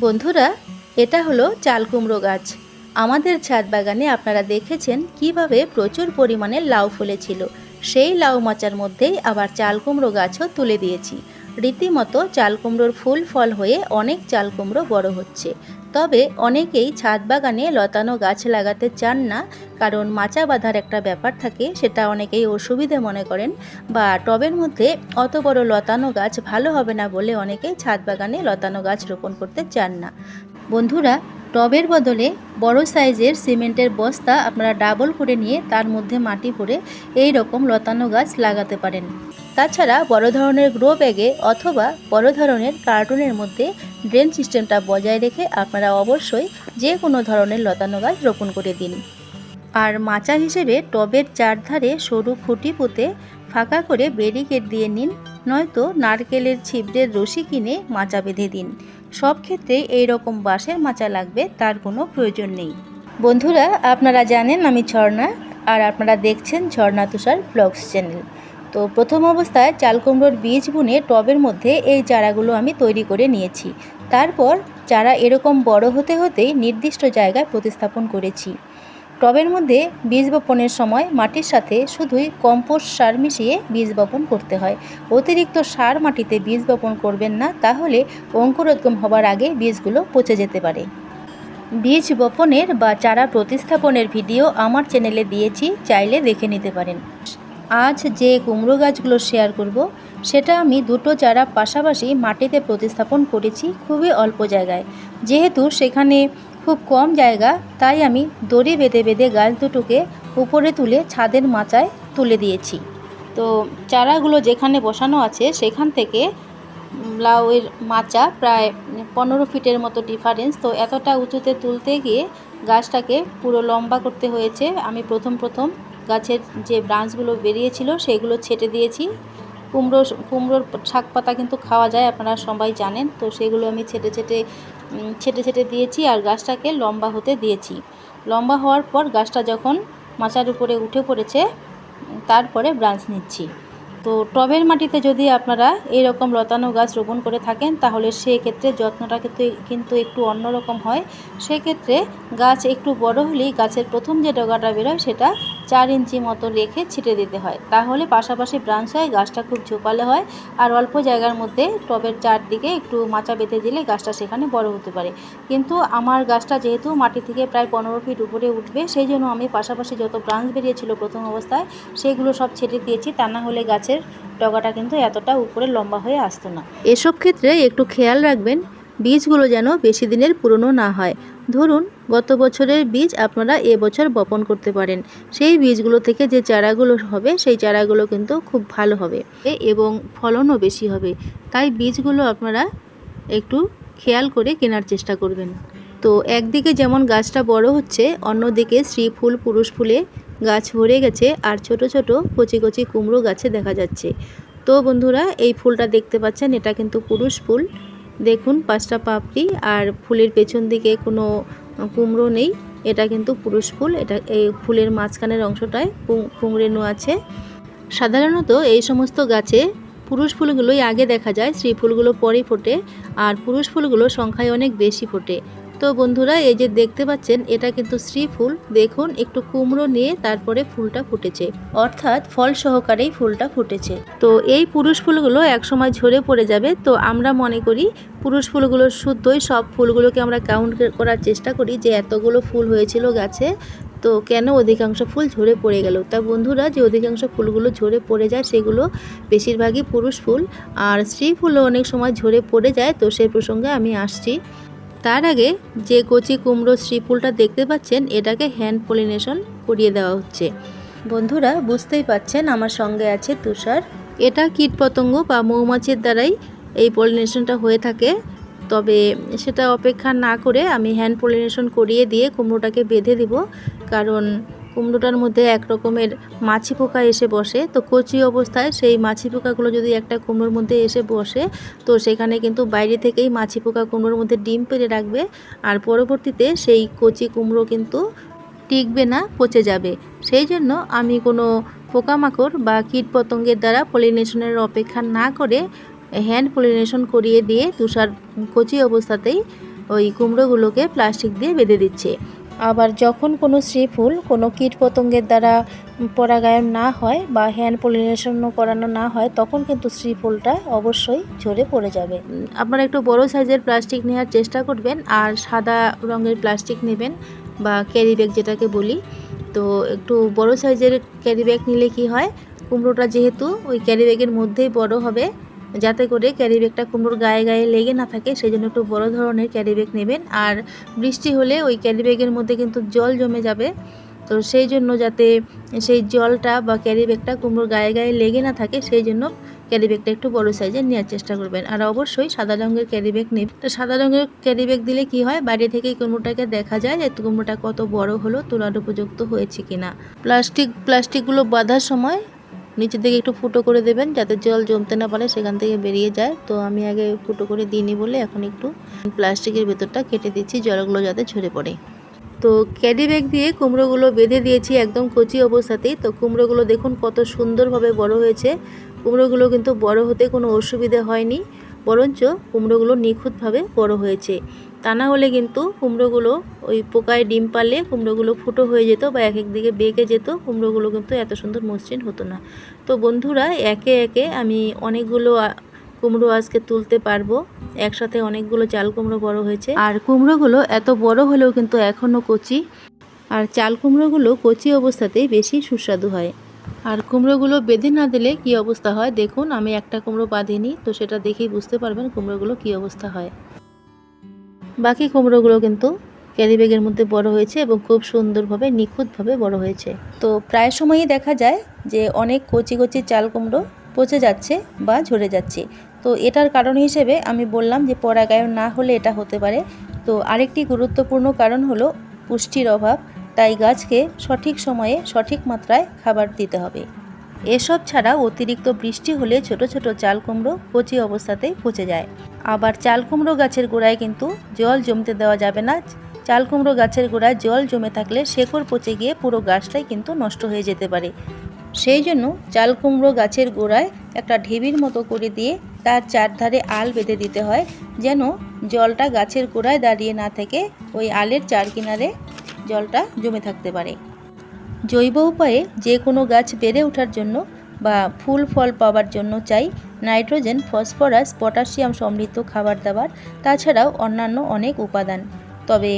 বন্ধুরা, এটা হলো চাল কুমড়ো গাছ। আমাদের ছাদ বাগানে আপনারা দেখেছেন কিভাবে প্রচুর পরিমাণে লাউ ফলেছিল। সেই লাউ মাচার মধ্যেই আবার চাল কুমড়ো গাছও তুলে দিয়েছি। রীতিমতো চাল কুমড়োর ফুল ফল হয়ে অনেক চাল কুমড়ো বড় হচ্ছে। তবে অনেকেই ছাদ বাগানে লতানো গাছ লাগাতে চান না, কারণ মাচা বাঁধার একটা ব্যাপার থাকে, সেটা অনেকেই অসুবিধে মনে করেন, বা টবের মধ্যে অত বড় লতানো গাছ ভালো হবে না বলে অনেকেই ছাদ বাগানে লতানো গাছ রোপণ করতে চান না। বন্ধুরা, টবের বদলে বড় সাইজের সিমেন্টের বস্তা আপনারা ডাবল করে নিয়ে তার মধ্যে মাটি ভরে এই রকম লতানো গাছ লাগাতে পারেন। তাছাড়া বড় ধরনের গ্রো ব্যাগে অথবা বড় ধরনের কার্টুনের মধ্যে ড্রেন সিস্টেমটা বজায় রেখে আপনারা অবশ্যই যে কোনো ধরনের লতানো গাছ রোপণ করে দিন। আর মাচা হিসেবে টবের চারধারে সরু খুঁটি পুঁতে ফাঁকা করে ব্যারিকেড দিয়ে নিন, নয়তো নারকেলের ছিবড়ের রশি কিনে মাচা বেঁধে দিন। সব ক্ষেত্রে এই রকম বাঁশের মাচা লাগবে তার কোনো প্রয়োজন নেই। বন্ধুরা, আপনারা জানেন আমি ঝর্ণা, আর আপনারা দেখছেন ঝর্ণা তুষার ব্লগস চ্যানেল। তো প্রথম অবস্থায় চাল কুমড়োর বীজ বুনে টবের মধ্যে এই চারাগুলো আমি তৈরি করে নিয়েছি। তারপর চারা এরকম বড় হতে হতেই নির্দিষ্ট জায়গায় প্রতিস্থাপন করেছি। টবের মধ্যে বীজ বপনের সময় মাটির সাথে শুধুই কম্পোস্ট সার মিশিয়ে বীজ বপন করতে হয়। অতিরিক্ত সার মাটিতে বীজ বপন করবেন না, তাহলে অঙ্কুরোদ্গম হবার আগে বীজগুলো পচে যেতে পারে। বীজ বপনের বা চারা প্রতিস্থাপনের ভিডিও আমার চ্যানেলে দিয়েছি, চাইলে দেখে নিতে পারেন। আজ যে কুমড়ো গাছগুলো শেয়ার করব, সেটা আমি দুটো চারা পাশাপাশি মাটিতে প্রতিস্থাপন করেছি খুবই অল্প জায়গায়। যেহেতু সেখানে খুব কম জায়গা, তাই আমি দড়ি বেঁধে বেঁধে গাছ দুটোকে উপরে তুলে ছাদের মাচায় তুলে দিয়েছি। তো চারাগুলো যেখানে বসানো আছে সেখান থেকে লাউয়ের মাচা প্রায় 15 ফিটের মতো ডিফারেন্স। তো এতটা উঁচুতে তুলতে গিয়ে গাছটাকে পুরো লম্বা করতে হয়েছে। আমি প্রথম গাছের যে ব্রাঞ্চগুলো বেরিয়েছিল সেগুলো ছেটে দিয়েছি। কুমড়োর শাক পাতা কিন্তু খাওয়া যায়, আপনারা সবাই জানেন। তো সেগুলো আমি ছেটে দিয়েছি আর গাছটাকে লম্বা হতে দিয়েছি। লম্বা হওয়ার পর গাছটা যখন মাচার উপরে উঠে পড়েছে, তারপরে ব্রাঞ্চ নিচ্ছি। তো টবের মাটিতে যদি আপনারা এইরকম লতানো গাছ রোপণ করে থাকেন, তাহলে সেক্ষেত্রে যত্নটা কিন্তু একটু অন্যরকম হয়। সেক্ষেত্রে গাছ একটু বড় হলেই গাছের প্রথম যে ডগাটা বেরোয় সেটা 4 ইঞ্চি মতো রেখে ছিটে দিতে হয়, তাহলে পাশাপাশি ব্রাঞ্চ হয়, গাছটা খুব ঝোপালো হয়। আর অল্প জায়গার মধ্যে টবের চারদিকে একটু মাচা বেঁধে দিলে গাছটা সেখানে বড় হতে পারে। কিন্তু আমার গাছটা যেহেতু মাটি থেকে প্রায় 15 ফিট উপরে উঠবে, সেই জন্য আমি পাশাপাশি যত ব্রাঞ্চ বেরিয়েছিল প্রথম অবস্থায় সেগুলো সব ছেটে দিয়েছি, তা না হলে গাছের ডগাটা কিন্তু এতটা উপরে লম্বা হয়ে আসতো না। এসব ক্ষেত্রে একটু খেয়াল রাখবেন, বীজগুলো যেন বেশি দিনের পুরনো না হয়। ধরুন গত বছরের বীজ আপনারা এবছর বপন করতে পারেন, সেই বীজগুলো থেকে যে চারাগুলো হবে সেই চারাগুলো কিন্তু খুব ভালো হবে এবং ফলনও বেশি হবে। তাই বীজগুলো আপনারা একটু খেয়াল করে কেনার চেষ্টা করবেন। তো একদিকে যেমন গাছটা বড় হচ্ছে, অন্যদিকে স্ত্রী ফুল পুরুষ ফুলে গাছ ভরে গেছে, আর ছোট ছোট কচি কচি কুমড়ো গাছে দেখা যাচ্ছে। তো বন্ধুরা, এই ফুলটা দেখতে পাচ্ছেন, এটা কিন্তু পুরুষ ফুল। দেখুন 5টা পাপড়ি, আর ফুলের পেছন দিকে কোনো কুমড়ো নেই। এটা কিন্তু পুরুষ ফুল। এটা এই ফুলের মাঝখানের অংশটায় কুঁকড়ানো আছে। সাধারণত এই সমস্ত গাছে পুরুষ ফুলগুলোই আগে দেখা যায়, স্ত্রী ফুলগুলো পরে ফোটে, আর পুরুষ ফুলগুলো সংখ্যায় অনেক বেশি ফোটে। তো বন্ধুরা, এই যে দেখতে পাচ্ছেন, এটা কিন্তু স্ত্রী ফুল। দেখুন একটু কুমড়ো নিয়ে তারপরে ফুলটা ফুটেছে, অর্থাৎ ফল সহকারেই ফুলটা ফুটেছে। তো এই পুরুষ ফুলগুলো একসময় ঝরে পড়ে যাবে। তো আমরা মনে করি পুরুষ ফুলগুলো শুদ্ধই, সব ফুলগুলোকে আমরা কাউন্ট করার চেষ্টা করি যে এতগুলো ফুল হয়েছিল গাছে, তো কেন অধিকাংশ ফুল ঝরে পড়ে গেল। তা বন্ধুরা, যে অধিকাংশ ফুলগুলো ঝরে পড়ে যায় সেগুলো বেশিরভাগই পুরুষ ফুল, আর স্ত্রী ফুলও অনেক সময় ঝরে পড়ে যায়। তো সেই প্রসঙ্গে আমি আসছি। তার আগে যে কচি কুমড়ো স্ত্রী ফুলটা দেখতে পাচ্ছেন, এটাকে হ্যান্ড পলিনেশন করিয়ে দেওয়া হচ্ছে। বন্ধুরা, বুঝতেই পাচ্ছেন আমার সঙ্গে আছে তুষার। এটা কীটপতঙ্গ বা মৌমাছির দ্বারাই এই পলিনেশনটা হয়ে থাকে। তবে সেটা অপেক্ষা না করে আমি হ্যান্ড পলিনেশন করিয়ে দিয়ে কুমড়োটাকে বেঁধে দিব, কারণ কুমড়োটার মধ্যে এক রকমের মাছি পোকা এসে বসে। তো কচি অবস্থায় সেই মাছি পোকাগুলো যদি একটা কুমড়োর মধ্যে এসে বসে, তো সেখানে কিন্তু বাইরে থেকেই মাছি পোকা কুমড়োর মধ্যে ডিম পেড়ে রাখবে, আর পরবর্তীতে সেই কচি কুমড়ো কিন্তু টিকবে না, পচে যাবে। সেই জন্য আমি কোনো পোকামাকড় বা কীটপতঙ্গের দ্বারা পলিনেশনের অপেক্ষা না করে হ্যান্ড পলিনেশন করিয়ে দিয়ে তুষার কচি অবস্থাতেই ওই কুমড়োগুলোকে প্লাস্টিক দিয়ে বেঁধে দিচ্ছে। আবার যখন কোনো শ্রী ফুল কোনো কীটপতঙ্গের দ্বারা পরাগায়ন না হয় বা হ্যান্ড পলিনেশনও করানো না হয়, তখন কিন্তু শ্রী ফুলটা অবশ্যই ঝরে পড়ে যাবে। আপনারা একটু বড় সাইজের প্লাস্টিক নেওয়ার চেষ্টা করবেন, আর সাদা রঙের প্লাস্টিক নেবেন বা ক্যারি ব্যাগ যেটাকে বলি। তো একটু বড় সাইজের ক্যারি ব্যাগ নিলে কি হয়, কুমড়োটা যেহেতু ওই ক্যারি ব্যাগের মধ্যেই বড় হবে, যাতে করে ক্যারি ব্যাগটা কুমড়োর গায়ে গায়ে লেগে না থাকে, সেই জন্য একটু বড় ধরনের ক্যারি ব্যাগ নেবেন। আর বৃষ্টি হলে ওই ক্যারি ব্যাগের মধ্যে কিন্তু জল জমে যাবে, তো সেই জন্য যাতে সেই জলটা বা ক্যারি ব্যাগটা কুমড়োর গায়ে গায়ে লেগে না থাকে, সেই জন্য ক্যারি ব্যাগটা একটু বড় সাইজের নেওয়ার চেষ্টা করবেন। আর অবশ্যই সাদা রঙের ক্যারি ব্যাগ নেবেন। তো সাদা রঙের ক্যারি ব্যাগ দিলে কি হয়, বাইরে থেকেই কুমড়োটাকে দেখা যায় যে কুমড়োটা কত বড় হলো, তোলার উপযুক্ত হয়েছে কিনা। প্লাস্টিকগুলো বাঁধার সময় নিচের দিকে একটু ফুটো করে দেবেন, যাতে জল জমতে না পারে, সেখান থেকে বেরিয়ে যায়। তো আমি আগে ফুটো করে দিইনি বলে এখন একটু প্লাস্টিকের ভেতরটা কেটে দিচ্ছি, জলগুলো যাতে ঝরে পড়ে। তো ক্যারি ব্যাগ দিয়ে কুমড়োগুলো বেঁধে দিয়েছি একদম কচি অবস্থাতেই। তো কুমড়োগুলো দেখুন কত সুন্দরভাবে বড় হয়েছে। কুমড়োগুলো কিন্তু বড় হতে কোনো অসুবিধে হয়নি, বরঞ্চ কুমড়োগুলো নিখুঁতভাবে বড় হয়েছে। তা না হলে কিন্তু কুমড়োগুলো ওই পোকায় ডিম পারলে কুমড়োগুলো ফুটো হয়ে যেত বা এক এক দিকে বেঁকে যেত, কুমড়োগুলো কিন্তু এত সুন্দর মসৃণ হতো না। তো বন্ধুরা, একে একে আমি অনেকগুলো কুমড়ো আজকে তুলতে পারবো। একসাথে অনেকগুলো চাল কুমড়ো বড় হয়েছে, আর কুমড়োগুলো এত বড় হলেও কিন্তু এখনও কচি। আর চাল কুমড়োগুলো কচি অবস্থাতেই বেশি সুস্বাদু হয়। আর কুমড়োগুলো বেঁধে না দিলে কি অবস্থা হয় দেখুন, আমি একটা কুমড়ো বাঁধিনি, তো সেটা দেখেই বুঝতে পারবেন কুমড়োগুলো কি অবস্থা হয়। বাকি কুমড়োগুলো কিন্তু ক্যারি ব্যাগের মধ্যে বড় হয়েছে এবং খুব সুন্দরভাবে নিখুঁতভাবে বড় হয়েছে। তো প্রায় সময়ই দেখা যায় যে অনেক কচি কচি চাল কুমড়ো পচে যাচ্ছে বা ঝরে যাচ্ছে। তো এটার কারণ হিসেবে আমি বললাম যে পরাগায়ন না হলে এটা হতে পারে। তো আরেকটি গুরুত্বপূর্ণ কারণ হলো পুষ্টির অভাব। তাই গাছকে সঠিক সময়ে সঠিক মাত্রায় খাবার দিতে হবে। এসব ছাড়া অতিরিক্ত বৃষ্টি হলে ছোট ছোট চাল কুমড়ো কচি অবস্থাতেই পচে যায়। আবার চাল কুমড়ো গাছের গোড়ায় কিন্তু জল জমতে দেওয়া যাবে না। চাল কুমড়ো গাছের গোড়ায় জল জমে থাকলে শেকড় পচে গিয়ে পুরো গাছটাই কিন্তু নষ্ট হয়ে যেতে পারে। সেই জন্য চাল কুমড়ো গাছের গোড়ায় একটা ঢিবির মতো করে দিয়ে তার চারধারে আল বেঁধে দিতে হয়, যেন জলটা গাছের গোড়ায় দাঁড়িয়ে না থেকে ওই আলের চার কিনারে জলটা জমে থাকতে পারে। জৈব উপায়ে যে কোনো গাছ বেড়ে ওঠার জন্য বা ফুল ফল পাওয়ার জন্য চাই নাইট্রোজেন, ফসফরাস, পটাশিয়াম সমৃদ্ধ খাবার দাবার, তাছাড়াও অন্যান্য অনেক উপাদান। তবে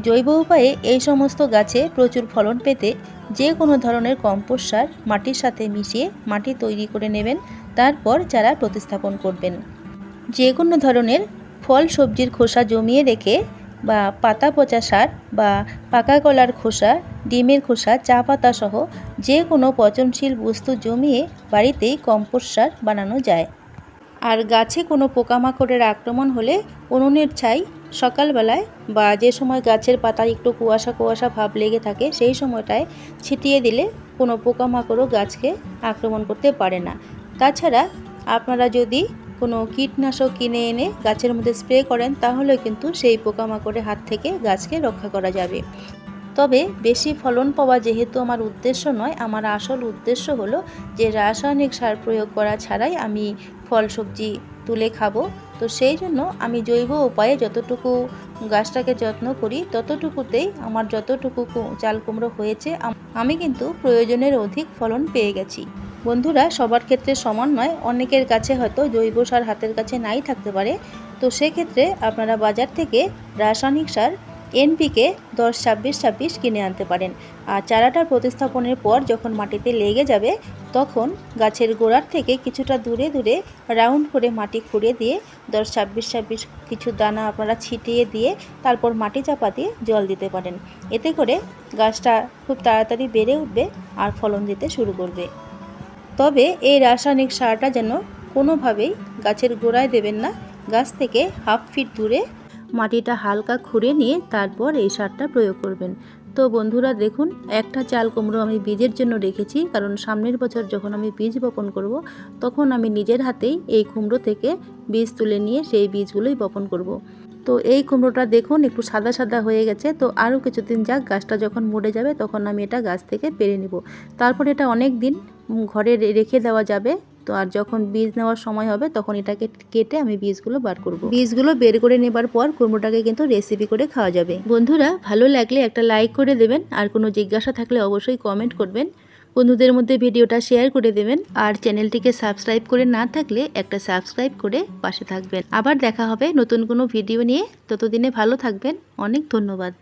জৈব উপায়ে এই সমস্ত গাছে প্রচুর ফলন পেতে যে কোনো ধরনের কম্পোস্ট সার মাটির সাথে মিশিয়ে মাটি তৈরি করে নেবেন, তারপর চারা প্রতিস্থাপন করবেন। যে কোনো ধরনের ফল সবজির খোসা জমিয়ে রেখে বা পাতা পচা সার বা পাকা কলার খোসা, ডিমের খোসা, চা পাতা সহ যে কোনো পচনশীল বস্তু জমিয়ে বাড়িতেই কম্পোস্ট সার বানানো যায়। আর গাছে কোনো পোকামাকড়ের আক্রমণ হলে উনুনের ছাই সকালবেলায় বা যে সময় গাছের পাতায় একটু কুয়াশা কুয়াশা ভাব লেগে থাকে, সেই সময়টায় ছিটিয়ে দিলে কোনো পোকামাকড়ও গাছকে আক্রমণ করতে পারে না। তাছাড়া আপনারা যদি কোনো কীটনাশক কিনে এনে গাছের মধ্যে স্প্রে করেন, তাহলে কিন্তু সেই পোকামাকড়ের হাত থেকে গাছকে রক্ষা করা যাবে। তবে বেশি ফলন পাওয়া যেহেতু আমার উদ্দেশ্য নয়, আমার আসল উদ্দেশ্য হলো যে রাসায়নিক সার প্রয়োগ করা ছাড়াই আমি ফল সবজি তুলে খাবো। তো সেই জন্য আমি জৈব উপায়ে যতটুকু গাছটাকে যত্ন করি, ততটুকুতেই আমার যতটুকু চাল কুমড়ো হয়েছে আমি কিন্তু প্রয়োজনের অধিক ফলন পেয়ে গেছি। বন্ধুরা, সবার ক্ষেত্রে সমান নয়, অনেকের কাছে হয়তো জৈব সার হাতের কাছে নাই থাকতে পারে। তো সেক্ষেত্রে আপনারা বাজার থেকে রাসায়নিক সার এনপিকে 10-26-26 কিনে আনতে পারেন। আর চারাটার প্রতিস্থাপনের পর যখন মাটিতে লেগে যাবে, তখন গাছের গোড়ার থেকে কিছুটা দূরে দূরে রাউন্ড করে মাটি খুঁড়ে দিয়ে 10-26-26 কিছু দানা আপনারা ছিটিয়ে দিয়ে তারপর মাটি চাপা দিয়ে জল দিতে পারেন। এতে করে গাছটা খুব তাড়াতাড়ি বেড়ে উঠবে আর ফলন দিতে শুরু করবে। তবে এই রাসায়নিক সারটা যেন কোনোভাবেই গাছের গোড়ায় দেবেন না, গাছ থেকে হাফ ফিট দূরে মাটিটা হালকা খুঁড়ে নিয়ে তারপর এই সারটা প্রয়োগ করবেন। তো বন্ধুরা দেখুন, একটা চাল কুমড়ো আমি বীজের জন্য রেখেছি, কারণ সামনের বছর যখন আমি বীজ বপন করব, তখন আমি নিজের হাতেই এই কুমড়ো থেকে বীজ তুলে নিয়ে সেই বীজগুলোই বপন করব। তো এই কুমড়োটা দেখুন একটু সাদা সাদা হয়ে গেছে। তো আরও কিছুদিন যাক, গাছটা যখন মরে যাবে তখন আমি এটা গাছ থেকে পেরে নিব। তারপর এটা অনেক দিন ঘরে রেখে দেওয়া যাবে। তো আর যখন বীজ নেওয়ার সময় হবে তখন এটাকে কেটে আমি বীজগুলো বার করব। বীজগুলো বের করে নেবার পর কুমড়োটাকে কিন্তু রেসিপি করে খাওয়া যাবে। বন্ধুরা ভালো লাগলে একটা লাইক করে দেবেন, আর কোনো জিজ্ঞাসা থাকলে অবশ্যই কমেন্ট করবেন। বন্ধুদের মধ্যে ভিডিওটা শেয়ার করে দেবেন, আর চ্যানেলটিকে সাবস্ক্রাইব করে না থাকলে একটা সাবস্ক্রাইব করে পাশে থাকবেন। আবার দেখা হবে নতুন কোনো ভিডিও নিয়ে, ততদিনে ভালো থাকবেন। অনেক ধন্যবাদ।